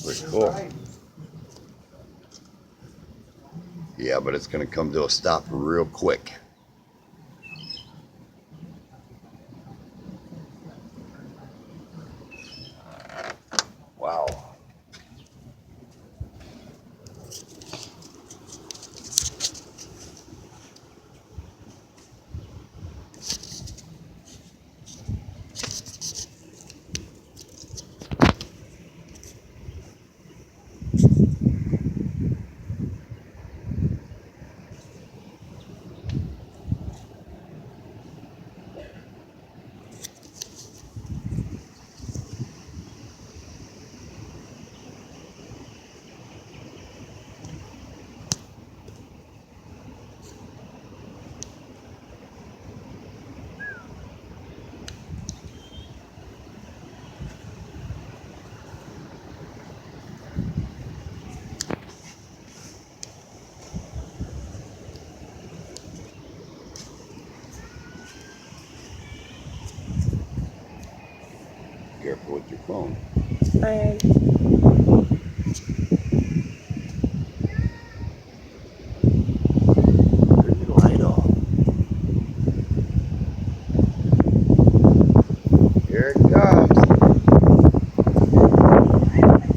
Pretty cool. Yeah, but it's going to come to a stop real quick. Wow. Careful with your phone. I Turn your light off. Here it comes.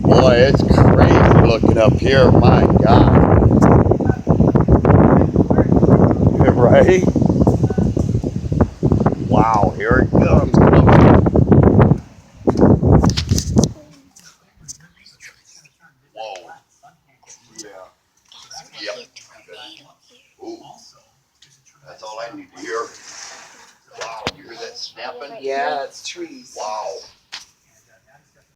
Boy, it's crazy looking up here. My God. Right? Wow, here it